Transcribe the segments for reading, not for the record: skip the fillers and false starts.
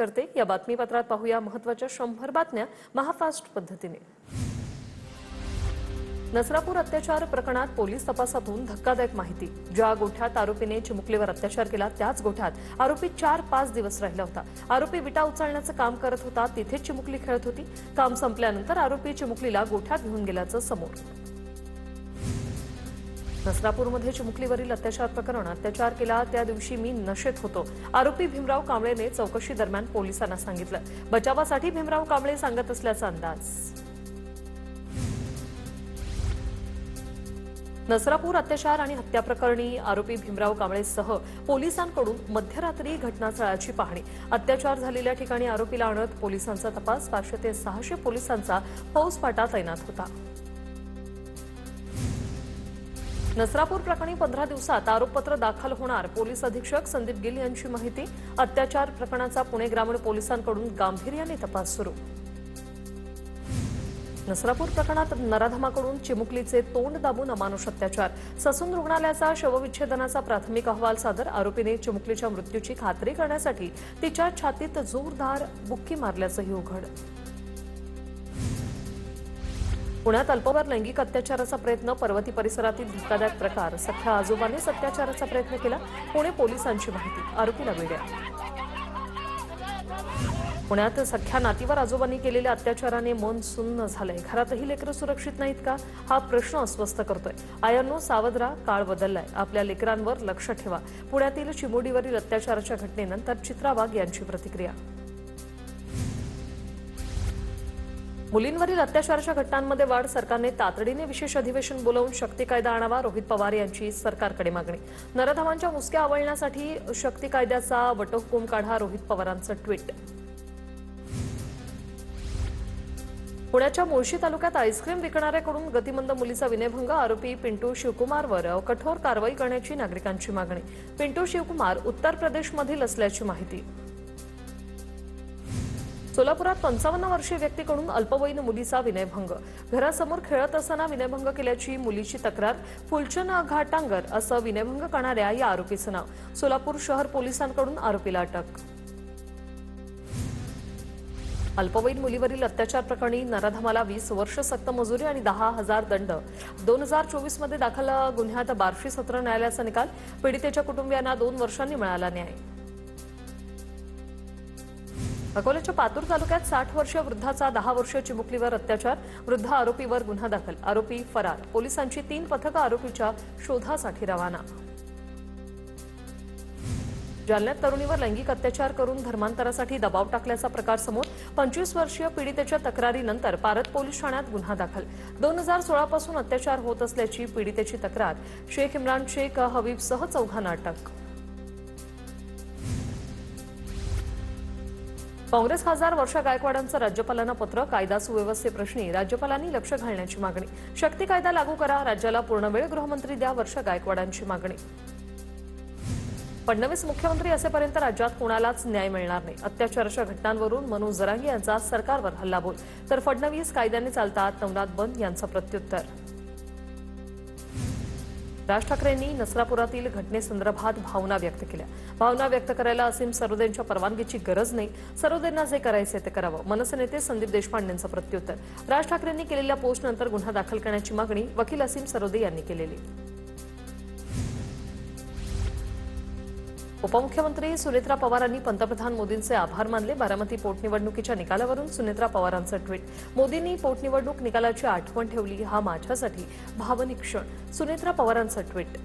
करते या बातमीपत्रात पाहूया महत्त्वाच्या 100 बातम्या महाफास्ट पद्धतीने। नसरापूर अत्याचार प्रकरणात पोलीस तपासातून धक्कादायक माहिती। ज्या गोठ्यात आरोपीने चिमुकलीवर अत्याचार केला त्याच गोठ्यात आरोपी 4-5 दिवस राहिला होता। आरोपी विटा उचलण्याचं काम करत होता, तिथेच चिमुकली खेळत होती। काम संपल्यानंतर आरोपी चिमुकलीला गोठ्यात घेऊन गेल्याचं समोर। नसरापूरमध्ये चिमुकलीवरील अत्याचार प्रकरण। अत्याचार केला त्या दिवशी मी नशेत होतो, आरोपी भीमराव कांबळेने चौकशी दरम्यान पोलिसांना सांगितलं। बचावासाठी भीमराव कांबळे सांगत असल्याचा अंदाज। नसरापूर अत्याचार आणि हत्या प्रकरणी आरोपी भीमराव कांबळेसह पोलिसांकडून मध्यरात्री घटनास्थळाची पाहणी। अत्याचार झालेल्या ठिकाणी आरोपीला आणत पोलिसांचा तपास। 500 ते 600 पोलिसांचा फौजफाटा तैनात होता। नसरापूर प्रकरणी 15 दिवसात आरोपपत्र दाखल होणार। पोलीस अधीक्षक संदीप गिल यांची माहिती। अत्याचार प्रकरणाचा पुणे ग्रामीण पोलिसांकडून गांभीर्याने तपास सुरू। नसरापूर प्रकरणात नराधमाकडून चिमुकलीचे तोंड दाबून अमानुष अत्याचार। ससून रुग्णालयाचा शवविच्छेदनाचा प्राथमिक अहवाल सादर। आरोपीने चिमुकलीच्या मृत्यूची खात्री करण्यासाठी तिच्या छातीत जोरदार बुक्की मारल्याचंही उघड। पुण्यात अल्पवयीन लैंगिक अत्याचाराचा प्रयत्न। पर्वती परिसरातील धक्कादायक प्रकार। सख्या आजोबानेच अत्याचाराचा प्रयत्न केला। पुणे पोलिसांची माहिती। आरोपीला वेड्या। पुण्यात सख्या नातीवर आजोबांनी केलेल्या अत्याचाराने मन सुन्न झालंय। घरातही लेकरं सुरक्षित नाहीत का, हा प्रश्न अस्वस्थ करतोय। आयांनो सावध राहा, काळ बदललाय। आपल्या लेकरांवर लक्ष ठेवा। पुण्यातील चिमुरडीवरील अत्याचाराच्या घटनेनंतर चित्रा वाघ यांची प्रतिक्रिया। मुलींवरील अत्याचाराच्या घटनांमध्ये वाढ। सरकारने तातडीने विशेष अधिवेशन बोलावून शक्ती कायदा आणावा। रोहित पवार यांची सरकारकडे मागणी। नराधमांच्या मुसक्या आवळण्यासाठी शक्ती कायद्याचा वटहुकूम काढा। रोहित पवारांचं ट्विट। पुण्याच्या मुळशी तालुक्यात आईस्क्रीम विकणाऱ्याकडून गतिमंद मुलीचा विनयभंग। आरोपी पिंटू शिवकुमारवर कठोर कारवाई करण्याची नागरिकांची मागणी। पिंटू शिवकुमार उत्तर प्रदेशमधील असल्याची माहिती। सोलापुरात 55 वर्षीय व्यक्तीकडून अल्पवयीन मुलीचा विनयभंग। घरासमोर खेळत असताना विनयभंग केल्याची मुलीची तक्रार। फुलचंद घाटांगर असं विनयभंग करणाऱ्या या आरोपीचं नाव। सोलापूर शहर पोलिसांकडून आरोपीला अटक। अल्पवयीन मुलीवरील अत्याचार प्रकरणी नराधमाला 20 वर्ष सक्तमजुरी आणि 10,000 दंड। 2024 मध्ये दाखल गुन्ह्यात बार्शी सत्र न्यायालयाचा निकाल। पीडितेच्या कुटुंबियांना 2 वर्षांनी मिळाला न्याय। अकोल्याच्या पातूर तालुक्यात 60 वर्षीय वृद्धाचा 10 वर्षीय चिमुकलीवर अत्याचार। वृद्ध आरोपीवर गुन्हा दाखल। आरोपी फरार। पोलिसांची 3 पथकं आरोपीच्या शोधासाठी रवाना। जालन्यात तरुणीवर लैंगिक अत्याचार करून धर्मांतरासाठी दबाव टाकल्याचा प्रकार समोर। 25 वर्षीय पीडितेच्या तक्रारीनंतर पारत पोलीस ठाण्यात गुन्हा दाखल। 2016 पासून अत्याचार होत असल्याची पीडितेची तक्रार। शेख इम्रान शेख हबीबसह 4 अटक। काँग्रेस खासदार वर्षा गायकवाडांचं राज्यपालांना पत्र। कायदा सुव्यवस्थेप्रश्नी राज्यपालांनी लक्ष घालण्याची मागणी। शक्ती कायदा लागू करा। राज्याला पूर्णवेळ गृहमंत्री द्या। वर्षा गायकवाडांची मागणी। फडणवीस मुख्यमंत्री असेपर्यंत राज्यात कोणालाच न्याय मिळणार नाही। अत्याचाराच्या घटनांवरून मनोज जरांगे यांचा सरकारवर हल्लाबोल। तर फडणवीस कायद्याने चालतात, नवनाथ बंद यांचं प्रत्युत्तर। राज ठाकरेंनी नसरापुरातील घटनेसंदर्भात भावना व्यक्त केल्या। भावना व्यक्त करायला असीम सरोदेंच्या परवानगीची गरज नाही। सरोदेंना जे करायचे ते करावं। मनसे नेते संदीप देशपांडेंचं प्रत्युत्तर। राज ठाकरेंनी केलेल्या पोस्टनंतर गुन्हा दाखल करण्याची मागणी वकील असीम सरोदे यांनी केलेली। उपमुख्यमंत्री सुनेत्रा पवारांनी पंतप्रधान मोदींचे आभार मानले। बारामती पोटनिवडणुकीच्या निकालावरून सुनेत्रा पवारांचं ट्विट। मोदींनी पोटनिवडणूक निकालाची आठवण ठेवली, हा माझ्यासाठी भावनिक क्षण। सुनेत्रा पवारांचं ट्विट।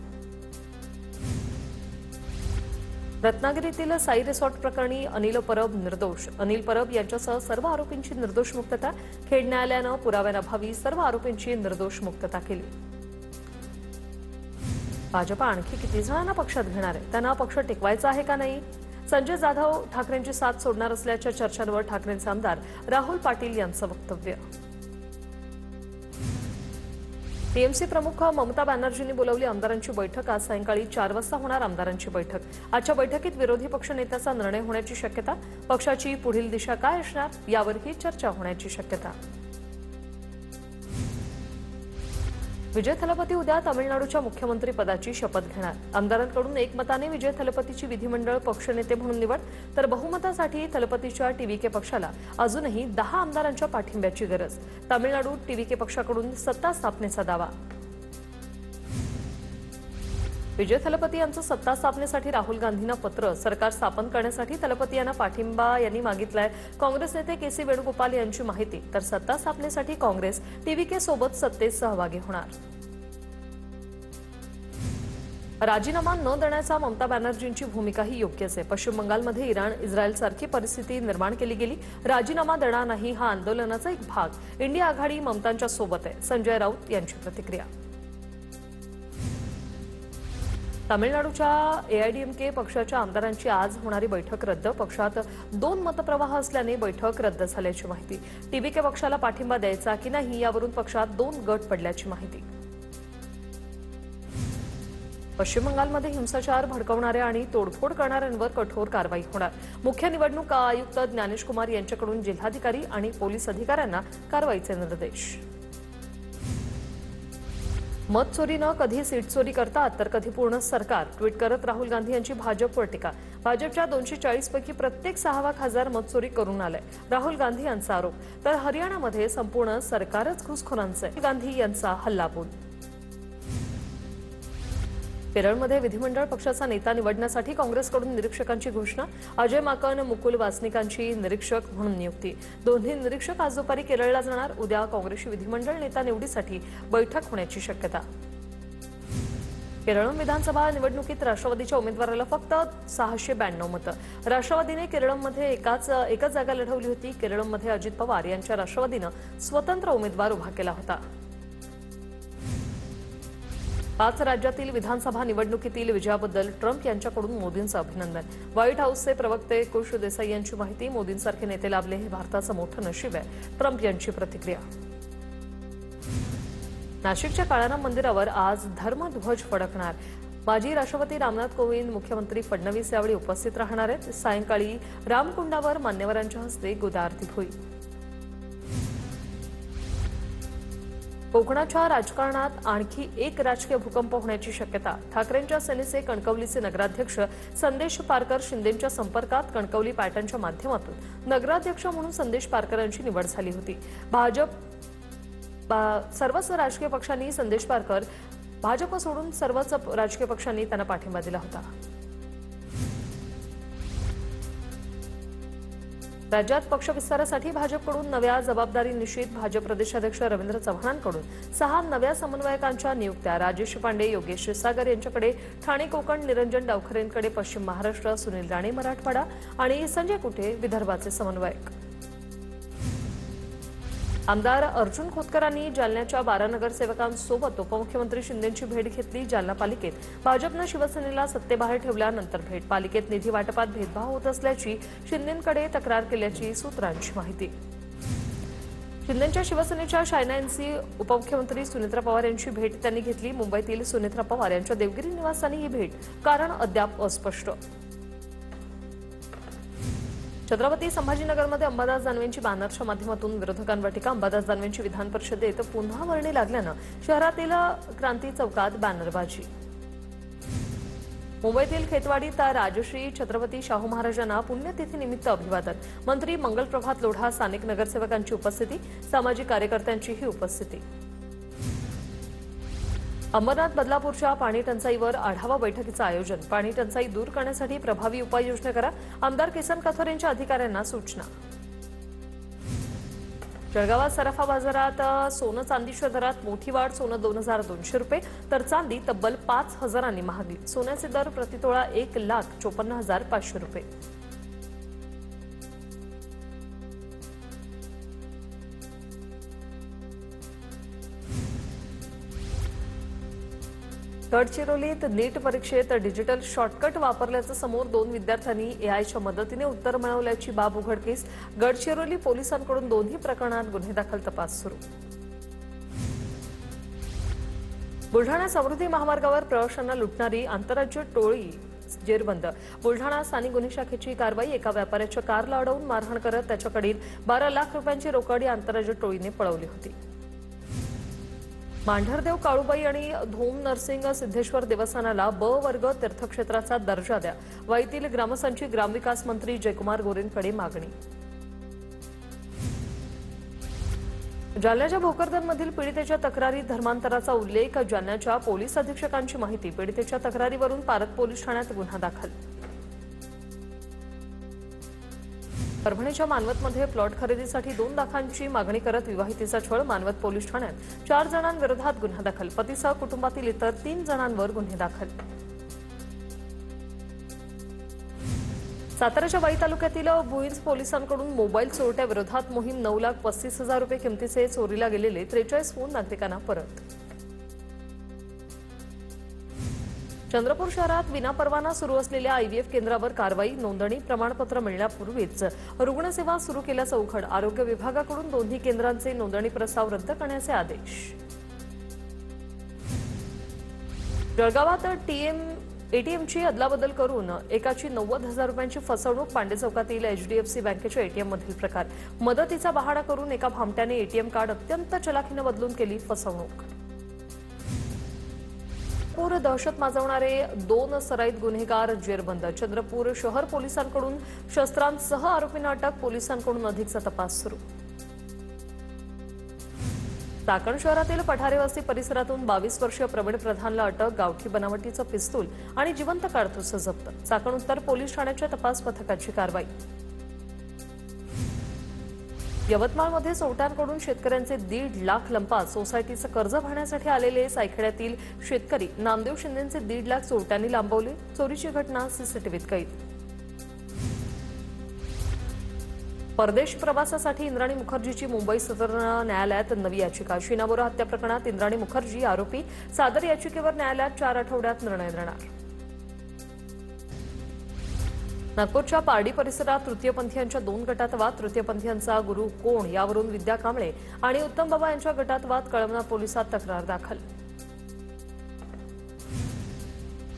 रत्नागिरीतील साई रिसॉर्ट प्रकरणी अनिल परब निर्दोष। अनिल परब यांच्यासह सर्व आरोपींची निर्दोष मुक्तता। खेड न्यायालयानं पुराव्यांअभावी सर्व आरोपींची निर्दोष मुक्तता केली। भाजपा आणखी किती जणांना पक्षात घेणार आहे? त्यांना पक्ष टिकवायचा आहे का नाही? संजय जाधव ठाकरेंची साथ सोडणार असल्याच्या चर्चांवर ठाकरेंचे आमदार राहुल पाटील यांचं वक्तव्य। टीएमसी प्रमुख ममता बॅनर्जींनी बोलावली आमदारांची बैठक। आज सायंकाळी 4 वाजता होणार आमदारांची बैठक। आजच्या बैठकीत विरोधी पक्षनेत्याचा निर्णय होण्याची शक्यता। पक्षाची पुढील दिशा काय असणार यावरही चर्चा होण्याची शक्यता। विजय थलपती उद्या तामिळनाडूच्या मुख्यमंत्री पदाची शपथ घेणार। आमदारांकडून एकमताने विजय थलपतीची विधिमंडळ पक्षनेते म्हणून निवड, तर बहुमतासाठी थलपतीच्या टीव्हीके पक्षाला अजूनही 10 आमदारांच्या पाठिंब्याची गरज। तामिळनाडूत टीव्हीके पक्षाकडून सत्ता स्थापनेचा दावा। विजय थलपती यांचं सत्ता स्थापनेसाठी राहुल गांधींना पत्र, सरकार स्थापन करण्यासाठी थलपती यांना पाठिंबा यांनी मागितलाय। काँग्रेस नेते के सी वेणुगोपाल यांची माहिती, तर सत्ता स्थापनेसाठी काँग्रेस टीव्हीके सोबत सत्तेत सहभागी होणार। राजीनामा न देण्याचा ममता बॅनर्जींची भूमिकाही योग्यच आहे। पश्चिम बंगालमध्ये इराण इस्रायल सारखी परिस्थिती निर्माण केली गेली। राजीनामा देणार नाही हा आंदोलनाचा एक भाग। इंडिया आघाडी ममतांच्या सोबत आहे, संजय राऊत यांची प्रतिक्रिया। तामिळनाडूच्या एआयडीएमके पक्षाच्या आमदारांची आज होणारी बैठक रद्द। पक्षात 2 मतप्रवाह असल्याने बैठक रद्द झाल्याची माहिती। टीव्हीके पक्षाला पाठिंबा द्यायचा की नाही यावरून पक्षात 2 गट पडल्याची माहिती। पश्चिम बंगालमध्ये हिंसाचार भडकवणाऱ्या आणि तोडफोड करणाऱ्यांवर कठोर कारवाई होणार। मुख्य निवडणूक आयुक्त ज्ञानेश कुमार यांच्याकडून जिल्हाधिकारी आणि पोलीस अधिकाऱ्यांना कारवाईचे निर्देश। मत चोरी न कधी सीट चोरी करतात तर कधी पूर्ण सरकार, ट्विट करत राहुल गांधी यांची भाजपवर टीका। भाजपच्या 240 पैकी प्रत्येक 6वा खासदार मत चोरी करून आलाय, राहुल गांधी यांचा आरोप। तर हरियाणामध्ये संपूर्ण सरकारच घुसखोरांचं आहे, गांधी यांचा हल्लाबोल। केरळमध्ये विधिमंडळ पक्षाचा नेता निवडण्यासाठी काँग्रेसकडून निरीक्षकांची घोषणा। अजय माकन, मुकुल वासनिकांची निरीक्षक म्हणून नियुक्ती। दोन्ही निरीक्षक आज दुपारी केरळला जाणार। उद्या काँग्रेसची विधिमंडळ नेता निवडीसाठी बैठक होण्याची शक्यता। केरळ विधानसभा निवडणुकीत राष्ट्रवादीच्या उमेदवाराला फक्त 692 मतं। राष्ट्रवादीने केरळमध्ये एकच जागा लढवली होती। केरळमध्ये अजित पवार यांच्या राष्ट्रवादीनं स्वतंत्र उमेदवार उभा केला होता। 5 राज्यातील विधानसभा निवडणुकीतील विजयाबद्दल ट्रम्प यांच्याकडून मोदींचं अभिनंदन। व्हाईट हाऊसचे प्रवक्ते कुश देसाई यांची माहिती, मोदींसारखे नेते लाभले हे भारताचं मोठं नशीब आहे, ट्रम्प यांची प्रतिक्रिया। नाशिकच्या काळाराम मंदिरावर आज धर्मध्वज फडकणार। माजी राष्ट्रपती रामनाथ कोविंद, मुख्यमंत्री फडणवीस यावेळी उपस्थित राहणार आहेत। सायंकाळी रामकुंडावर मान्यवरांच्या हस्ते गुदाआरती होईल। कोकणाच्या राजकारणात आणखी एक राजकीय भूकंप होण्याची शक्यता। ठाकरेंच्या सेनेचे कणकवलीचे नगराध्यक्ष संदेश पारकर शिंदेंच्या संपर्कात। कणकवली पॅटर्नच्या माध्यमातून नगराध्यक्ष म्हणून संदेश पारकरांची निवड झाली होती। सर्वच राजकीय पक्षांनी संदेश पारकर, भाजप सोडून सर्वच राजकीय पक्षांनी त्यांना पाठिंबा दिला होता। राज्यात पक्ष विस्तारासाठी भाजपकडून नव्या जबाबदारी निश्चित। भाजप प्रदेशाध्यक्ष रवींद्र चव्हाणांकडून 6 नव्या समन्वयकांच्या नियुक्त्या। राजेश पांडे, योगेश क्षीरसागर यांच्याकडे ठाणे कोकण, निरंजन डावखरेंकडे पश्चिम महाराष्ट्र, सुनील राणे मराठवाडा आणि संजय कुटे विदर्भाचे समन्वयक। आमदार अर्जुन खोतकरांनी जालन्याच्या 12 नगरसेवकांसोबत उपमुख्यमंत्री शिंदेंची भेट घेतली। जालना पालिकेत भाजपनं शिवसेनेला सत्तेबाहेर ठेवल्यानंतर भेट। पालिकेत निधी वाटपात भेदभाव होत असल्याची शिंदेंकडे तक्रार केल्याची सूत्रांची माहिती। शिंदेंच्या शिवसेनेच्या शायना एनसी उपमुख्यमंत्री सुनेत्रा पवार यांची भेट त्यांनी घेतली। मुंबईतील सुनेत्रा पवार यांच्या देवगिरी निवासस्थानी ही भेट, कारण अद्याप अस्पष्ट। छत्रपती संभाजीनगरमध्ये अंबादास दानवेंची बॅनरच्या माध्यमातून विरोधकांवर टीका। अंबादास दानवेंची विधान परिषदेत पुन्हा वर्णी लागल्यानं शहरातील क्रांती चौकात बॅनरबाजी। मुंबईतील खेतवाडीत राजश्री छत्रपती शाहू महाराजांना पुण्यतिथीनिमित्त अभिवादन। मंत्री मंगलप्रभात लोढा, स्थानिक नगरसेवकांची उपस्थिती, सामाजिक कार्यकर्त्यांचीही उपस्थिती। अंबरनाथ बदलापूरच्या पाणी टंचाईवर आढावा बैठकीचं आयोजन। पाणी टंचाई दूर करण्यासाठी प्रभावी उपाययोजना करा, आमदार किसन कथोरेंच्या अधिकाऱ्यांना सूचना। जळगावात सराफा बाजारात सोनं चांदीच्या दरात मोठी वाढ। सोनं 2200 रुपये तर चांदी तब्बल 5000 महागली। सोन्याचे दर प्रतितोळा 1,54,500 रुपये। गडचिरोलीत नीट परीक्षेत डिजिटल शॉर्टकट वापरल्याचं समोर 2 विद्यार्थ्यांनी एआयच्या मदतीने उत्तर मिळवल्याची बाब उघडकीस। गडचिरोली पोलिसांकडून दोन्ही प्रकरणात गुन्हे दाखल, तपास सुरू। बुलढाणा समृद्धी महामार्गावर प्रवाशांना लुटणारी आंतरराज्य टोळी जेरबंद। बुलढाणा स्थानिक गुन्हे शाखेची कारवाई। एका व्यापाऱ्याच्या कारला अडवून मारहाण करत त्याच्याकडील 12 लाख रुपयांची रोकड या आंतरराज्य टोळीने पळवली होती। मांढरदेव काळूबाई आणि धोम नरसिंग सिद्धेश्वर देवस्थानाला ब वर्ग तीर्थक्षेत्राचा दर्जा द्या, वाईतील ग्रामस्थांची ग्रामविकास मंत्री जयकुमार गोरेंकडे मागणी. जालन्याच्या भोकरदनमधील पीडितेच्या तक्रारीत धर्मांतराचा उल्लेख, जालन्याच्या पोलीस अधीक्षकांची माहिती. पीडितेच्या तक्रारीवरून पारत पोलीस ठाण्यात गुन्हा दाखल. परभणीच्या मानवतमध्ये प्लॉट खरेदीसाठी 2 लाखांची मागणी करत विवाहितेचा छळ. मानवत पोलीस ठाण्यात 4 जणांविरोधात गुन्हा दाखल. पतीसह कुटुंबातील इतर 3 जणांवर गुन्हे दाखल. साताऱ्याच्या वाई तालुक्यातील भुईंज पोलिसांकडून मोबाईल चोरट्याविरोधात मोहीम. 9,35,000 रुपये किमतीचे चोरीला गेलेले 43 फोन नागरिकांना परत. चंद्रपूर शहरात विनापरवाना सुरू असलेल्या आयव्हीएफ केंद्रावर कारवाई. नोंदणी प्रमाणपत्र मिळण्यापूर्वीच रुग्णसेवा सुरू केल्याचं उघड. आरोग्य विभागाकडून दोन्ही केंद्रांचे नोंदणी प्रस्ताव रद्द करण्याचे आदेश. जळगावात एटीएमची अदलाबदल करून एकाची 90,000 रुपयांची फसवणूक. पांडे चौकातील एचडीएफसी बँकेच्या एटीएममधील प्रकार. मदतीचा बहाणा करून एका भामट्याने एटीएम कार्ड अत्यंत चलाखीनं बदलून केली फसवणूक. चंद्रपूर दहशत माजवणारे 2 सराईत गुन्हेगार जेरबंद. चंद्रपूर शहर पोलिसांकडून शस्त्रांसह आरोपींना अटक. पोलिसांकडून अधिकचा तपास सुरू. चाकण शहरातील पठारे वस्ती परिसरातून 22 वर्षीय प्रवीण प्रधानला अटक. गावठी बनावटीचं पिस्तूल आणि जिवंत काडतूस जप्त. चाकण उत्तर पोलीस ठाण्याच्या तपास पथकाची कारवाई. यवतमाळमध्ये चोरट्यांकडून शेतकऱ्यांचे 1.5 लाख लंपास. सोसायटीचं कर्ज भरण्यासाठी आलेले सायखेड्यातील शेतकरी नामदेव शिंदेचे 1.5 लाख चोरट्यांनी लांबवले. चोरीची घटना सीसीटीव्हीत कैद. परदेश प्रवासासाठी इंद्राणी मुखर्जीची मुंबई सदर न्यायालयात नवी याचिका. शीना बोरा हत्या प्रकरणात इंद्राणी मुखर्जी आरोपी. सादर याचिकेवर न्यायालयात 4 आठवड्यात निर्णय देणार. नागपूरच्या पारडी परिसरात तृतीयपंथीयांच्या 2 गटात वाद. तृतीयपंथीयांचा गुरु कोण यावरून विद्या कांबळे आणि उत्तम बाबा यांच्या गटात वाद. कळमना पोलिसात तक्रार दाखल.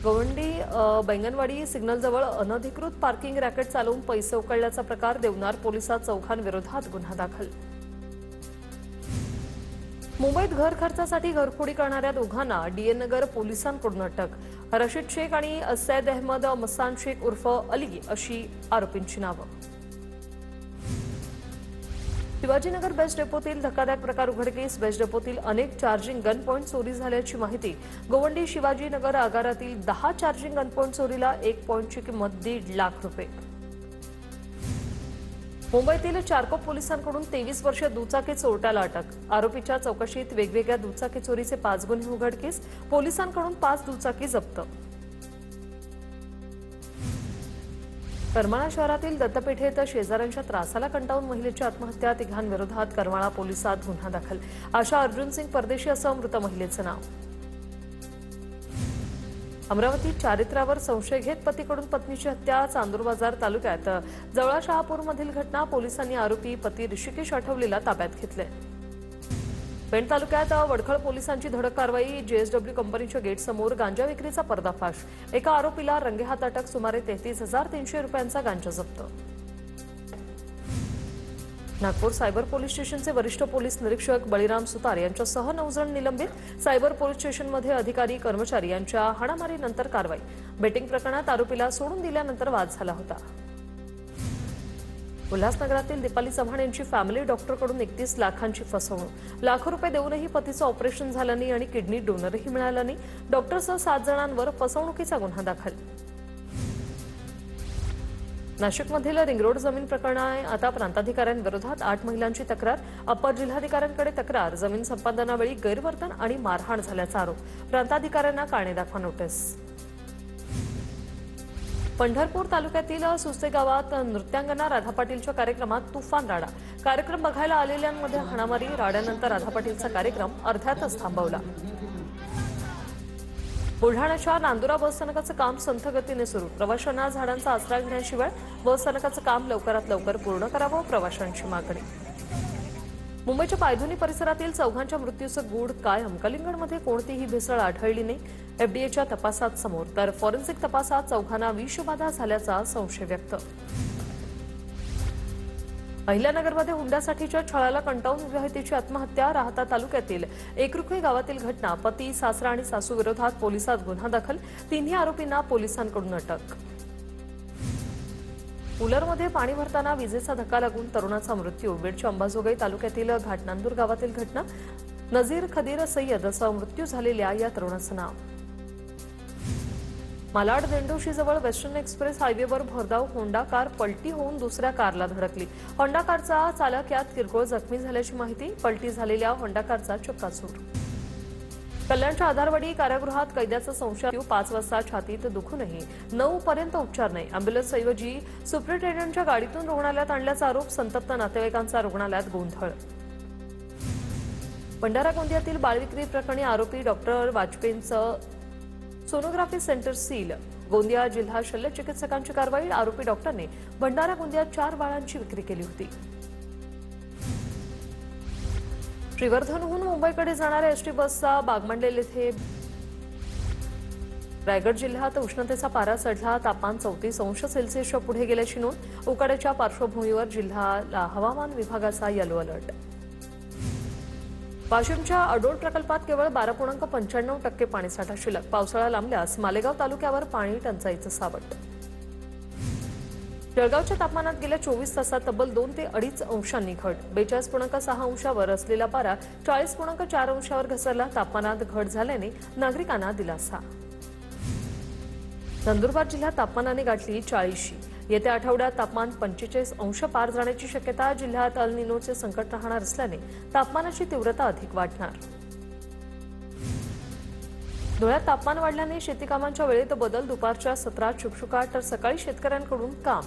गवंडी बैंगनवाडी सिग्नलजवळ अनधिकृत पार्किंग रॅकेट चालवून पैसे उकळल्याचा प्रकार. देवनार पोलिसात चौघांविरोधात गुन्हा दाखल. मुंबईत घर खर्चासाठी घरफोडी करणाऱ्या दोघांना डीएन नगर पोलिसांकडून अटक. रशीद शेख आणि सैद अहमद मस्तान शेख उर्फ अली अशी आरोपींची नावं. शिवाजीनगर बेस्ट डेपोतील धक्कादायक प्रकार उघडकीस. बेस्ट डेपोतील अनेक चार्जिंग गन पॉइंट चोरी झाल्याची माहिती. गोवंडी शिवाजीनगर आगारातील 10 चार्जिंग गन पॉइंट चोरीला. 1 पॉइंटची किंमत 1.5 लाख रुपये. मुंबईतील चारकोप पोलिसांकडून 23 वर्षीय दुचाकी चोरट्याला अटक. आरोपीच्या चौकशीत वेगवेगळ्या दुचाकी चोरीचे 5 गुन्हे उघडकीस. पोलिसांकडून 5 दुचाकी जप्त. करमाळा शहरातील दत्तपेठेत शेजाऱ्यांच्या त्रासाला कंटाळून महिलेची आत्महत्या. 3 घांविरोधात करमाळा पोलिसात गुन्हा दाखल. आशा अर्जुन सिंग परदेशी असं मृत महिलेचं नाव. अमरावतीत चारित्र्यावर संशय घेत पतीकडून पत्नीची हत्या. चांदूर बाजार तालुक्यात जवळा शहापूरमधील घटना. पोलिसांनी आरोपी पती ऋषिकेश आठवलेला ताब्यात घेतले. पेण तालुक्यात वडखळ पोलिसांची धडक कारवाई. जेएसडब्ल्यू कंपनीच्या गेटसमोर गांजा विक्रीचा पर्दाफाश. एका आरोपीला रंगेहात अटक. सुमारे 33,300 रुपयांचा गांजा जप्त. नागपूर सायबर पोलीस स्टेशनचे वरिष्ठ पोलीस निरीक्षक बळीराम सुतार यांच्यासह 9 जण निलंबित. सायबर पोलीस स्टेशनमध्ये अधिकारी कर्मचारी यांच्या हाणामारीनंतर कारवाई. बेटिंग प्रकरणात आरोपीला सोडून दिल्यानंतर वाद झाला होता. उल्हासनगरातील दीपाली चव्हाण यांची फॅमिली डॉक्टरकडून 31 लाखांची फसवणूक. लाखो रुपये देऊनही पतीचं ऑपरेशन झालं नाही आणि किडनी डोनरही मिळाला नाही. डॉक्टरसह 7 जणांवर फसवणुकीचा गुन्हा दाखल. नाशिकमधील रिंगरोड जमीन प्रकरणी आता प्रांताधिकाऱ्यांविरोधात 8 महिलांची तक्रार. अप्पर जिल्हाधिकाऱ्यांकडे तक्रार. जमीन संपादनावेळी गैरवर्तन आणि मारहाण झाल्याचा आरोप. प्रांताधिकाऱ्यांना कारणे दाखवा नोटीस. पंढरपूर तालुक्यातील सुस्ते गावात नृत्यांगना राधा पाटीलच्या कार्यक्रमात तुफान राडा. कार्यक्रम बघायला आलेल्यांमध्ये हाणामारी. राड्यानंतर राधा पाटीलचा कार्यक्रम अर्ध्यातच थांबवला. बुलढाण्याच्या नांदुरा बसस्थानकाचं काम संथ गतीने सुरू. प्रवाशांना झाडांचा आसरा घेण्याशिवाय बसस्थानकाचं काम लवकरात लवकर पूर्ण करावं, प्रवाशांची मागणी. मुंबईच्या पायधुनी परिसरातील चौघांच्या मृत्यूचं गूढ कायम. कलिंगडमध्ये कोणतीही भेसळ आढळली नाही. एफडीएच्या तपासात समोर. तर फॉरेन्सिक तपासात चौघांना विषबाधा झाल्याचा संशय व्यक्त. अहिल्यानगरमध्ये हुंड्यासाठीच्या छळाला कंटाळून विवाहितेची आत्महत्या. राहता तालुक्यातील एकरुखे गावातील घटना. पती, सासरा आणि सासू विरोधात पोलिसात गुन्हा दाखल. तिन्ही आरोपींना पोलिसांकडून अटक. कूलरमध्ये पाणी भरताना विजेचा धक्का लागून तरुणाचा मृत्यू. बीडच्या अंबाजोगाई तालुक्यातील घाटनांदूर गावातील घटना. नजीर खदीर सय्यद असा मृत्यू झालेल्या या तरुणाचं नाव. मालाड देंडोशीजवळ वेस्टर्न एक्सप्रेस हायवेवर भरधाव होंडा कार पलटी होऊन दुसऱ्या कारला धडकली. होंडा कारचा चालक यात किरकोळ जखमी झाल्याची माहिती. पलटी झालेल्या होंडा कारचा चक्काचूर. कल्याणच्या आधारवाडी कारागृहात कैद्याचा संशय. 5 वाजता छातीत दुखूनही 9 पर्यंत उपचार नाही. अँब्युलन्सऐवजी सुपरिटेंडंटच्या गाडीतून रुग्णालयात आणल्याचा आरोप. संतप्त नातेवाईकांचा रुग्णालयात गोंधळ. भंडारा गोंदियातील बाळविक्री प्रकरणी आरोपी डॉक्टर वाजपेयींचं सोनोग्राफी सेंटर सील. गोंदिया जिल्हा शल्य चिकित्सकांची कारवाई. आरोपी डॉक्टरने भंडारा गोंदियात 4 बाळांची विक्री केली होती. श्रीवर्धनहून मुंबईकडे जाणाऱ्या एसटी बसचा बागमंडेल येथे. रायगड जिल्ह्यात उष्णतेचा पारा चढला. तापमान 34 अंश सेल्सिअसच्या पुढे गेल्याची नोंद. उकाड्याच्या पार्श्वभूमीवर जिल्ह्याला हवामान विभागाचा येलो अलर्ट. वाशिमच्या अडोळ प्रकल्पात केवळ 12.95% पाणीसाठा शिल्लक. पावसाळा लांबल्यास मालेगाव तालुक्यावर पाणी टंचाईचं सावट. जळगावच्या तापमानात गेल्या 24 तासात तब्बल 2 ते 2.5 अंशांनी घट. 42.6 अंशावर असलेला पारा 40.4 अंशावर घसरला. तापमानात घट झाल्याने नागरिकांना दिलासा. नंदुरबार जिल्ह्यात तापमानाने गाठली 40. येत्या आठवड्यात तापमान 45 अंश पार जाण्याची शक्यता. जिल्ह्यात अल निनोचे संकट राहणार असल्याने तापमानाची तीव्रता अधिक वाढणार. धुळ्यात तापमान वाढल्याने शेती कामांच्या वेळेत बदल. दुपारच्या सत्रात शुकशुकाट तर सकाळी शेतकऱ्यांकडून काम.